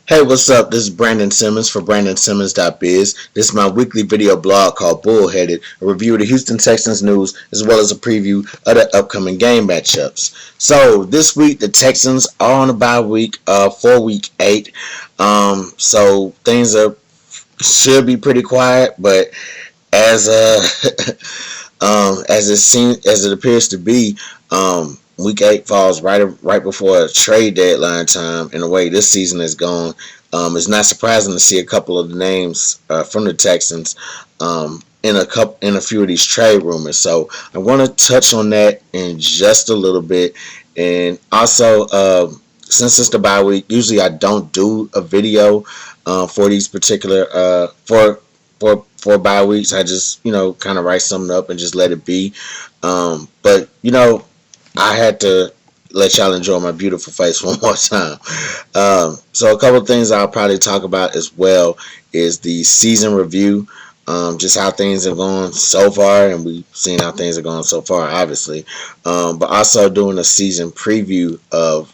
Hey, what's up? This is Brandon Simmons for BrandonSimmons.biz. This is my weekly video blog called Bullheaded, a review of the Houston Texans news as well as a preview of the upcoming game matchups. So this week the Texans are on a bye week for week 8. So things should be pretty quiet, but as as it appears to be, week 8 falls right before a trade deadline time. In the way this season is gone, it's not surprising to see a couple of the names from the Texans in a few of these trade rumors. So I want to touch on that in just a little bit, and also since it's the bye week, usually I don't do a video for these particular for bye weeks. I just kind of write something up and just let it be. But I had to let y'all enjoy my beautiful face one more time. So a couple of things I'll probably talk about as well is the season review, just how things have gone so far, and we've seen how things are going so far, obviously. But also doing a season preview of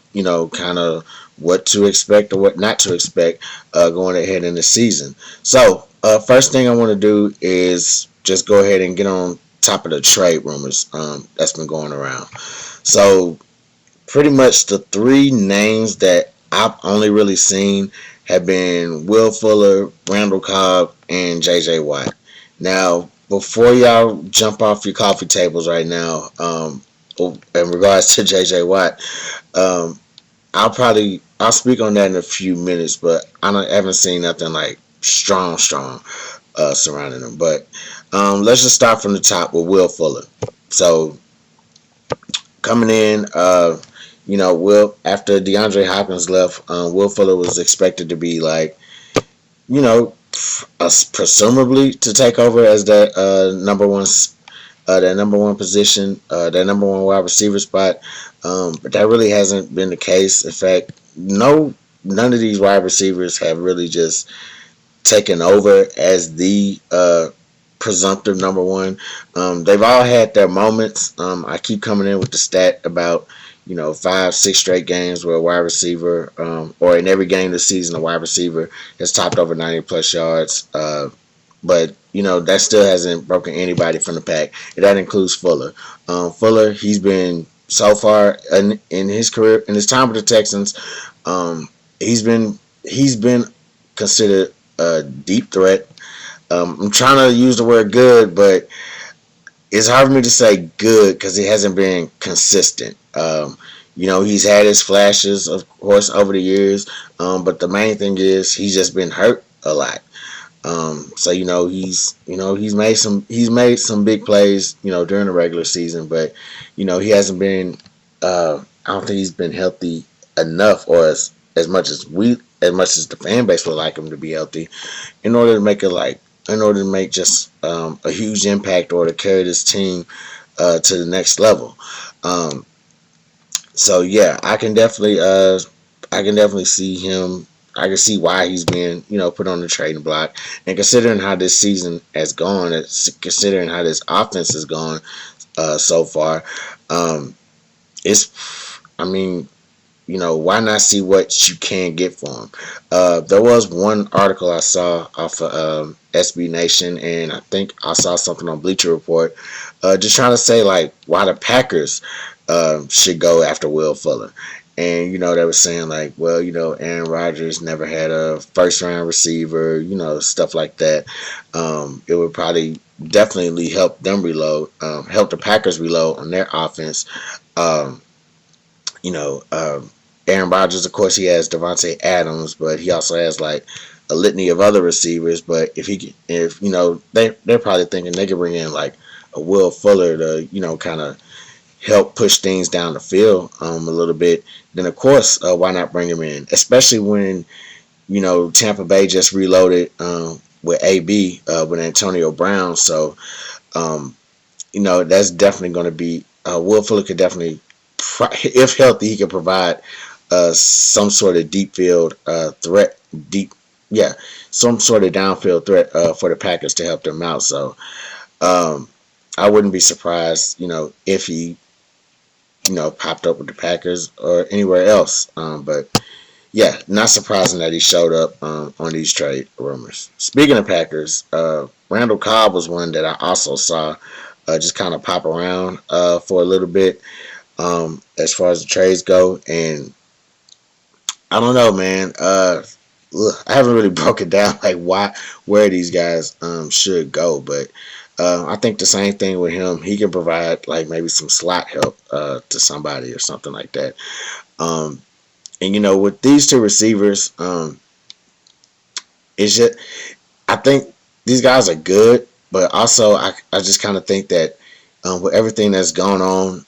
kind of what to expect or what not to expect going ahead in the season. So first thing I want to do is just go ahead and get on top of the trade rumors that's been going around. So pretty much the three names that I've only really seen have been Will Fuller, Randall Cobb, and J.J. Watt. Now, before y'all jump off your coffee tables right now, in regards to J.J. Watt, I'll speak on that in a few minutes, but haven't seen nothing like strong surrounding him. But let's just start from the top with Will Fuller. So coming in, Will, after DeAndre Hopkins left, Will Fuller was expected to be presumably to take over as that number one position, that number one wide receiver spot. But that really hasn't been the case. In fact, none of these wide receivers have really just taken over as the presumptive number one. They've all had their moments. I keep coming in with the stat about 5-6 straight games where a wide receiver, or in every game this season, a wide receiver has topped over 90 plus yards. But that still hasn't broken anybody from the pack, and that includes Fuller. Fuller, he's been so far in his career, in his time with the Texans, he's been considered a deep threat. I'm trying to use the word good, but it's hard for me to say good because he hasn't been consistent. He's had his flashes, of course, over the years, but the main thing is he's just been hurt a lot. So he's made some big plays during the regular season, but he hasn't been. I don't think he's been healthy enough, or as much as the fan base would like him to be healthy, in order to make just a huge impact or to carry this team to the next level. So yeah, I can definitely see him. I can see why he's being put on the trading block, and considering how this season has gone, considering how this offense has gone so far, why not see what you can get for him? There was one article I saw off of SB Nation, and I think I saw something on Bleacher Report, just trying to say why the Packers should go after Will Fuller. And they were saying Aaron Rodgers never had a first round receiver, stuff like that. It would probably definitely help them reload, help the Packers reload on their offense. Aaron Rodgers, of course, he has Devontae Adams, but he also has a litany of other receivers. But they're probably thinking they could bring in a Will Fuller to kind of help push things down the field a little bit. Then of course, why not bring him in? Especially when Tampa Bay just reloaded with AB with Antonio Brown. So that's definitely going to be Will Fuller could definitely, if healthy, he could provide some sort of deep field threat, some sort of downfield threat for the Packers to help them out. So I wouldn't be surprised, if he, popped up with the Packers or anywhere else. But yeah, not surprising that he showed up on these trade rumors. Speaking of Packers, Randall Cobb was one that I also saw just kind of pop around for a little bit as far as the trades go. And I don't know, man. I haven't really broken down like where these guys should go, but I think the same thing with him. He can provide like maybe some slot help to somebody or something like that. Um, and with these two receivers, it's just I think these guys are good, but also I just kind of think that with everything that's going on,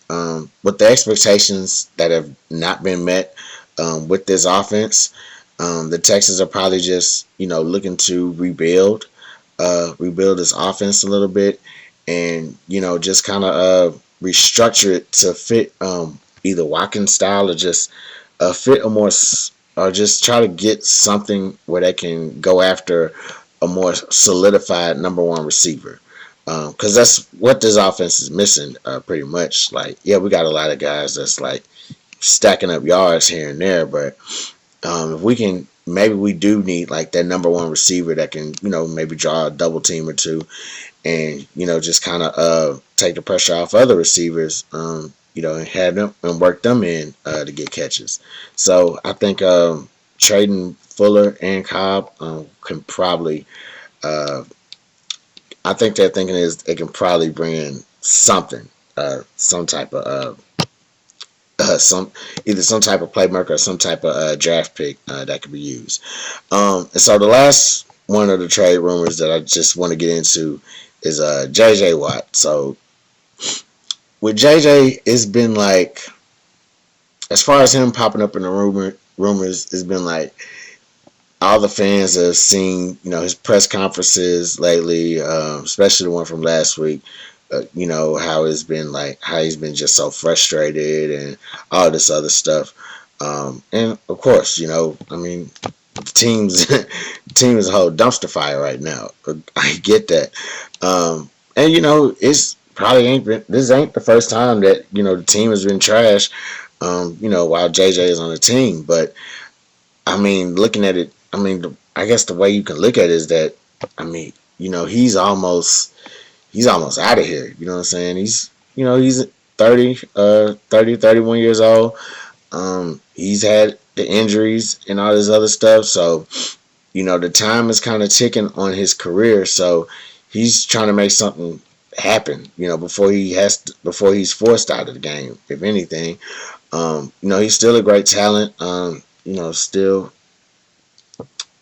with the expectations that have not been met with this offense, the Texans are probably just looking to rebuild this offense a little bit, and just kind of restructure it to fit either Watkins style or just fit a more or just try to get something where they can go after a more solidified number one receiver. Because that's what this offense is missing, pretty much. Like, yeah, we got a lot of guys that's like stacking up yards here and there, but if we can, maybe we do need like that number one receiver that can, maybe draw a double team or two, and just kind of take the pressure off other receivers, and have them and work them in to get catches. So I think trading Fuller and Cobb can probably. I think their thinking is they can probably bring in something, some type of some type of playmaker or some type of draft pick that could be used. And so the last one of the trade rumors that I just want to get into is JJ Watt. So with JJ, it's been like, as far as him popping up in the rumors, it's been like all the fans have seen, his press conferences lately, especially the one from last week. How it's been like, how he's been just so frustrated and all this other stuff. And of course, I mean, the team is a whole dumpster fire right now. I get that. And it's probably this ain't the first time that, the team has been trash, while JJ is on the team. But I mean, looking at it, I mean, I guess the way you can look at it is that, I mean, he's almost out of here. You know what I'm saying? He's 31 years old. He's had the injuries and all this other stuff. So, the time is kind of ticking on his career. So he's trying to make something happen, before he's forced out of the game, if anything. He's still a great talent. Still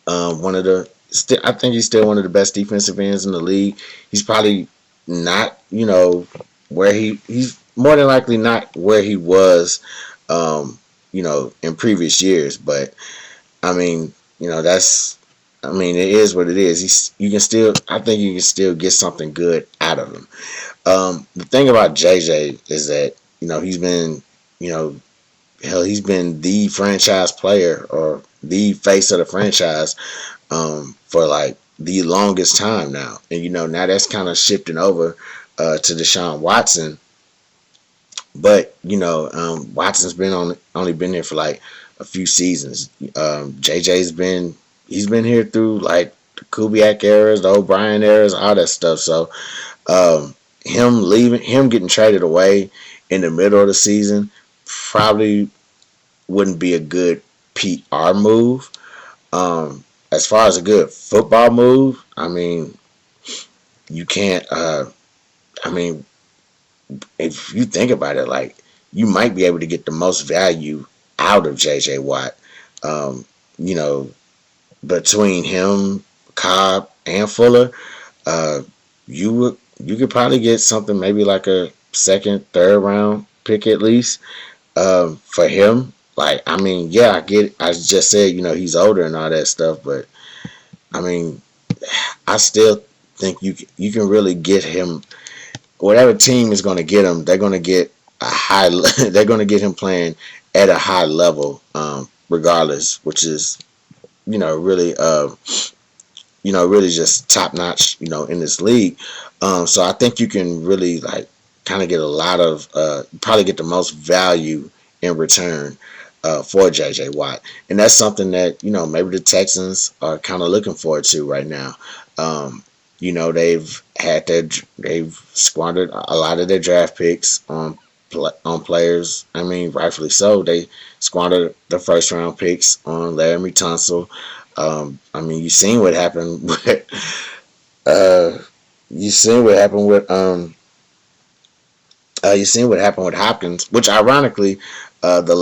one of the. I think he's still one of the best defensive ends in the league. He's probably not, where he's more than likely not where he was, in previous years. But I mean, it is what it is. I think you can still get something good out of him. The thing about JJ is that, he's been, he's been the franchise player or the face of the franchise, for like the longest time now. And, now that's kind of shifting over to Deshaun Watson. But, Watson's only been there for like a few seasons. He's been here through like the Kubiak eras, the O'Brien eras, all that stuff. So him getting traded away in the middle of the season probably wouldn't be a good PR move. As far as a good football move, I mean, you can't. I mean, if you think about it, like, you might be able to get the most value out of JJ Watt. You know, between him, Cobb, and Fuller, you could probably get something maybe like a second, third round pick at least for him. Like, I mean, yeah, I get it. I just said, he's older and all that stuff, but I mean, I still think you can really get him. Whatever team is going to get him, they're going to get they're going to get him playing at a high level, regardless, which is really really just top notch, in this league. So I think you can really like kind of get a lot of probably get the most value in return for J.J. Watt, and that's something that maybe the Texans are kind of looking forward to right now. Um, they've squandered a lot of their draft picks on players. I mean, rightfully so. They squandered the first round picks on Laramie Tunsil. I mean, uh, you seen what happened with you seen what happened with Hopkins, which ironically, the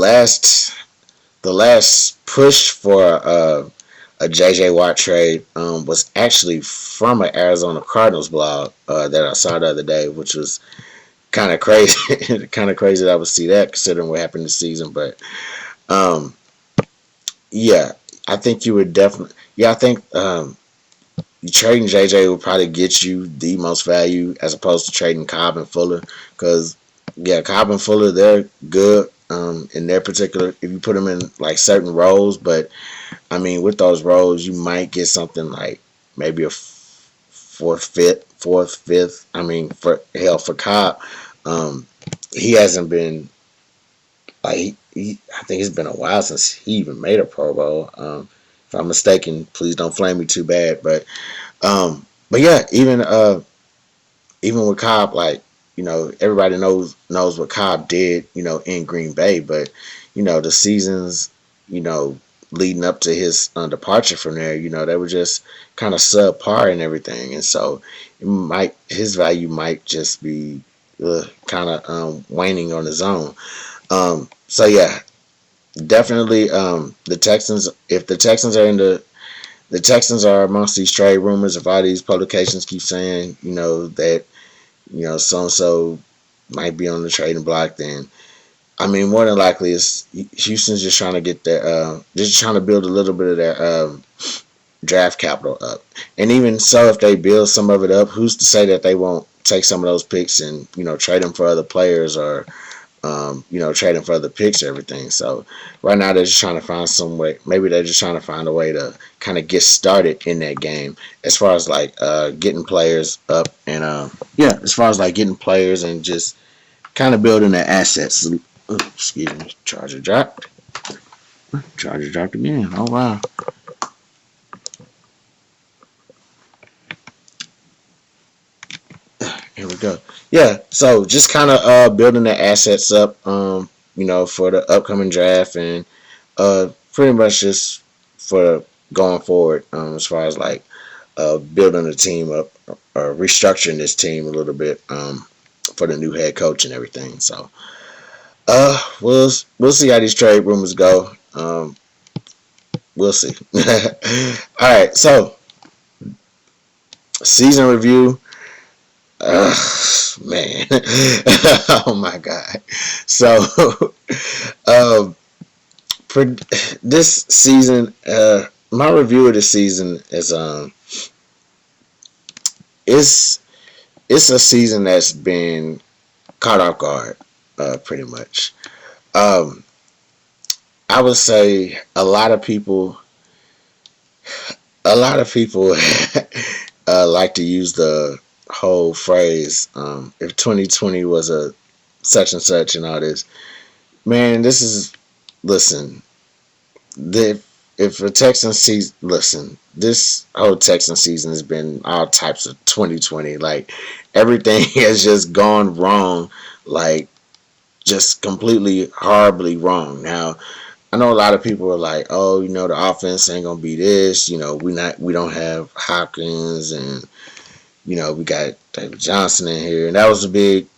last push for a J.J. Watt trade was actually from an Arizona Cardinals blog that I saw the other day, which was kind of crazy. Kind of crazy that I would see that considering what happened this season. But um, yeah, I think you would definitely. Yeah, I think trading JJ would probably get you the most value as opposed to trading Cobb and Fuller. Because yeah, Cobb and Fuller, they're good in their particular. If you put them in like certain roles, but I mean with those roles, you might get something like maybe a fourth, fifth. I mean for Cobb, um, he hasn't been like I think it's been a while since he even made a Pro Bowl. If I'm mistaken, please don't flame me too bad. But yeah, even with Cobb, like everybody knows what Cobb did, in Green Bay. But the seasons, you know, leading up to his departure from there, they were just kind of subpar and everything, and so his value might just be kind of waning on his own. So yeah, definitely the Texans. If the Texans are amongst these trade rumors, if all these publications keep saying, that, so and so might be on the trading block, then I mean, more than likely, it's Houston's just trying to get their, just trying to build a little bit of their draft capital up. And even so, if they build some of it up, who's to say that they won't take some of those picks and trade them for other players or trading for other picks, everything. So right now they're just trying to find some way. Maybe they're just trying to find a way to kind of get started in that game, as far as like getting players up and as far as like getting players and just kind of building their assets. Oh, excuse me, charger dropped. Charger dropped again. Oh wow. Here we go. Yeah, so just kind of building the assets up, for the upcoming draft and pretty much just for going forward, as far as like building the team up or restructuring this team a little bit for the new head coach and everything. So we'll see how these trade rumors go. We'll see. All right, so season review. Man, oh my God! So, uh, for this season, my review of the season is it's a season that's been caught off guard, pretty much. Um, I would say a lot of people like to use the whole phrase, if 2020 was a such and such and all this. Man, listen, if a Texan season, listen, this whole Texan season has been all types of 2020. Like, everything has just gone wrong, like, just completely horribly wrong. Now, I know a lot of people are like, oh, the offense ain't gonna be this. We don't have Hopkins, and we got David Johnson in here, and that was a big,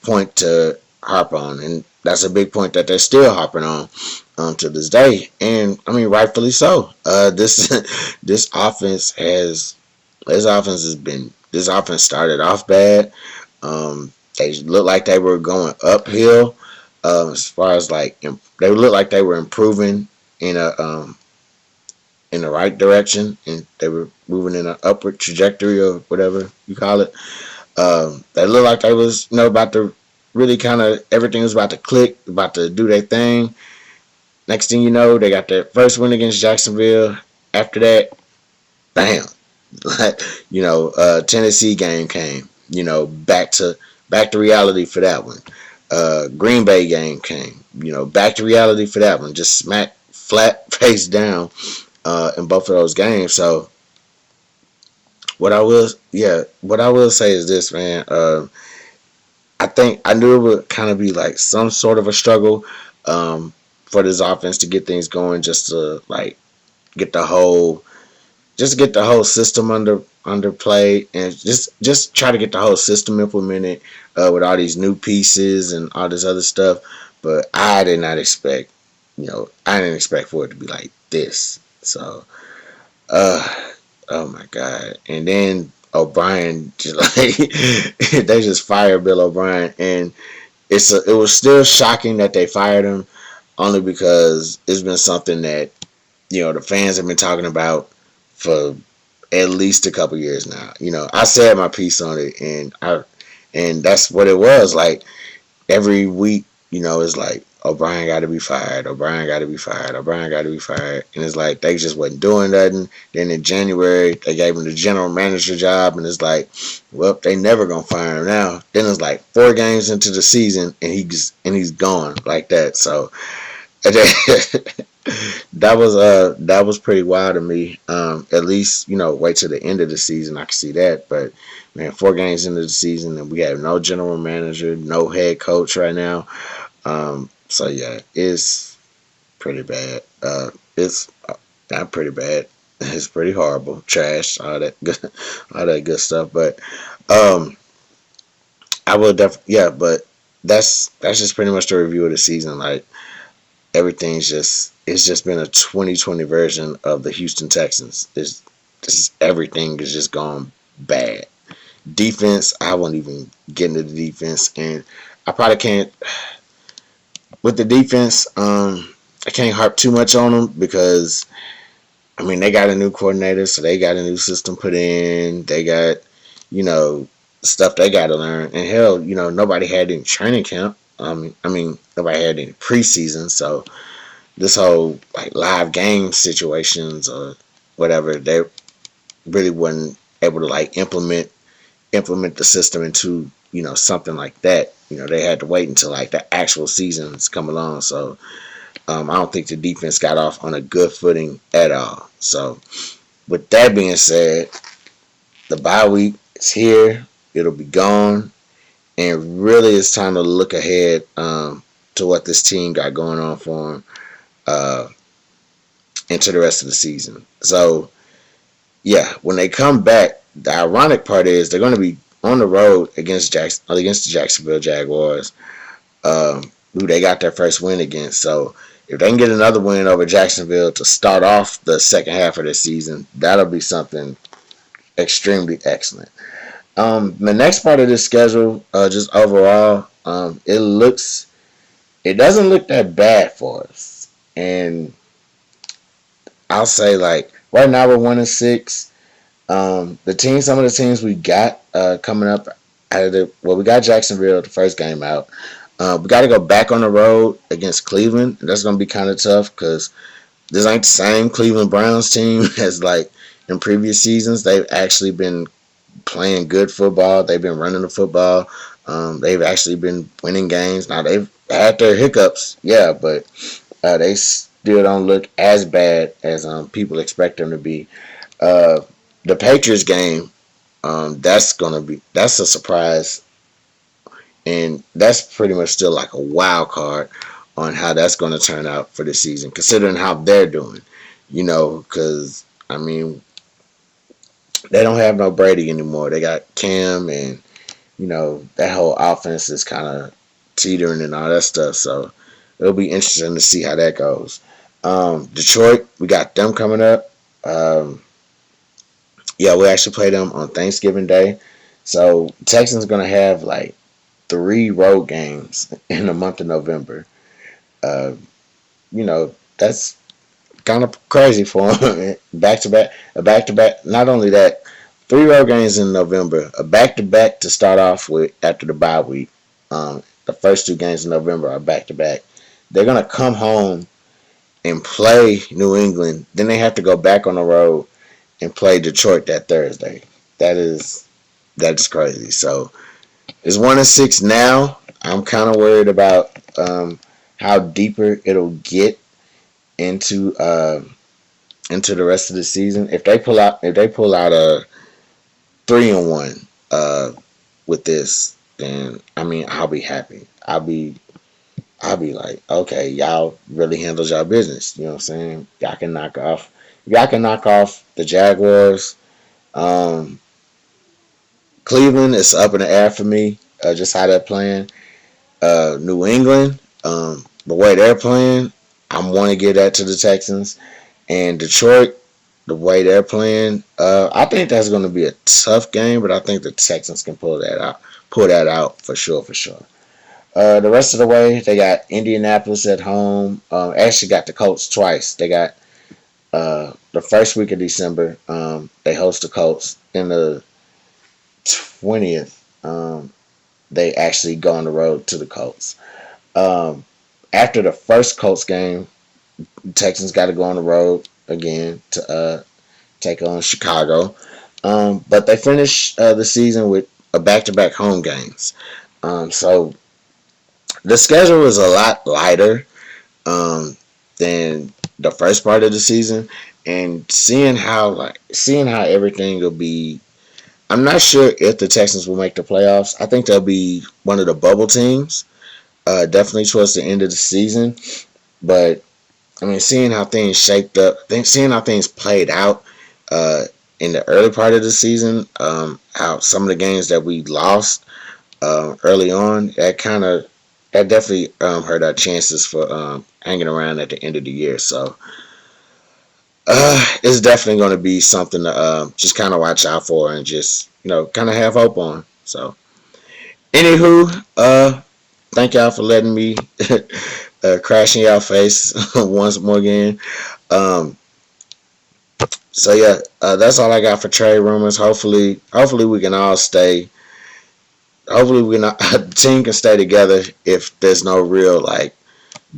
point to harp on, and that's a big point that they're still harping on to this day, and I mean rightfully so. This offense started off bad. They looked like they were going uphill, as far as like they looked like they were improving in in the right direction, and they were moving in an upward trajectory or whatever you call it. They looked like they was, about to really kind of, everything was about to click, about to do their thing. Next thing you know, they got their first win against Jacksonville. After that, bam, Tennessee game came. Back to reality for that one. Green Bay game came. back to reality for that one. Just smack flat face down in both of those games. So what I will say is this, man. I think I knew it would kind of be like some sort of a struggle for this offense to get things going, just to like get the whole get the whole system under play, and just try to get the whole system implemented with all these new pieces and all this other stuff. But I did not expect, I didn't expect for it to be like this. So, uh, oh my god! And then O'Brien just like they just fired Bill O'Brien, and it was still shocking that they fired him, only because it's been something that the fans have been talking about for at least a couple years now. I said my piece on it, and that's what it was. Like every week, it's like O'Brien got to be fired. O'Brien got to be fired. O'Brien got to be fired. And it's like they just wasn't doing nothing. Then in January, they gave him the general manager job, and it's like, well, they never gonna fire him now. Then it's like 4 games into the season, and he's gone like that. So that was pretty wild to me. At least wait till the end of the season, I can see that. But man, 4 games into the season, and we have no general manager, no head coach right now. So yeah, it's pretty bad. It's not pretty bad. It's pretty horrible, trash, all that good stuff. But I will definitely, yeah. But that's just pretty much the review of the season. Like it's just been a 2020 version of the Houston Texans. Everything is just gone bad. Defense, I won't even get into the defense, and I probably can't with the defense. I can't harp too much on them because I mean they got a new coordinator, so they got a new system put in. They got stuff they got to learn, and hell, nobody had any training camp. I mean nobody had any preseason, so this whole like live game situations or whatever, they really wasn't able to like implement the system into something like that. They had to wait until like the actual seasons come along. So I don't think the defense got off on a good footing at all. So with that being said, the bye week is here. It'll be gone, and really it's time to look ahead to what this team got going on for them into the rest of the season. So yeah, when they come back, the ironic part is they're going to be on the road against the Jacksonville Jaguars, who they got their first win against. So if they can get another win over Jacksonville to start off the second half of the season, that'll be something extremely excellent. The next part of this schedule, just overall, it doesn't look that bad for us, and I'll say like right now we're 1-6. Some of the teams we got coming up we got Jacksonville the first game out. We got to go back on the road against Cleveland. And that's going to be kind of tough because this ain't the same Cleveland Browns team as like in previous seasons. They've actually been playing good football. They've been running the football. They've actually been winning games. Now they've had their hiccups, yeah, but they still don't look as bad as people expect them to be. The Patriots game, that's a surprise, and that's pretty much still like a wild card on how that's going to turn out for the season, considering how they're doing. Because I mean, they don't have no Brady anymore. They got Cam, and that whole offense is kind of teetering and all that stuff. So it'll be interesting to see how that goes. Detroit, we got them coming up. Yeah, we actually play them on Thanksgiving Day. So Texans going to have like 3 road games in the month of November. Uh, that's kind of crazy for them. Back to back, a back to back. Not only that, 3 road games in November, a back to back to start off with after the bye week. The first 2 games in November are back to back. They're going to come home and play New England. Then they have to go back on the road and play Detroit that Thursday. That is crazy. So it's 1-6 now. I'm kind of worried about how deeper it'll get into into the rest of the season. If they pull out a 3-1 with this, then I mean I'll be happy. I'll be like, okay, y'all really handled y'all business. You know what I'm saying? Y'all can knock off the Jaguars. Um, Cleveland is up in the air for me. Just how they're playing. New England, the way they're playing, I'm want to give that to the Texans. And Detroit, the way they're playing, I think that's going to be a tough game, but I think the Texans can pull that out for sure, for sure. The rest of the way, they got Indianapolis at home. Actually, got the Colts twice. They got the first week of December. They host the Colts. In the 20th, they actually go on the road to the Colts. Um, After the first Colts game, the Texans got to go on the road again to take on Chicago. But they finish the season with a back-to-back home games. So the schedule is a lot lighter um, than the first part of the season, and seeing how everything will be. I'm not sure if the Texans will make the playoffs. I think they'll be one of the bubble teams, definitely towards the end of the season. But I mean, seeing how things shaped up, seeing how things played out uh, in the early part of the season, how some of the games that we lost early on, that definitely hurt our chances for hanging around at the end of the year. So it's definitely going to be something to just kind of watch out for and just kind of have hope on. So, anywho, thank y'all for letting me crash in y'all face once more again. Um, so yeah, that's all I got for trade rumors. Hopefully we can all stay. Hopefully the team can stay together if there's no real like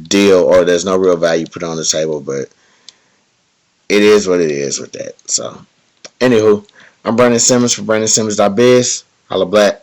deal or there's no real value put on the table. But it is what it is with that. So, anywho, I'm Brandon Simmons for BrandonSimmons.biz. Holla black.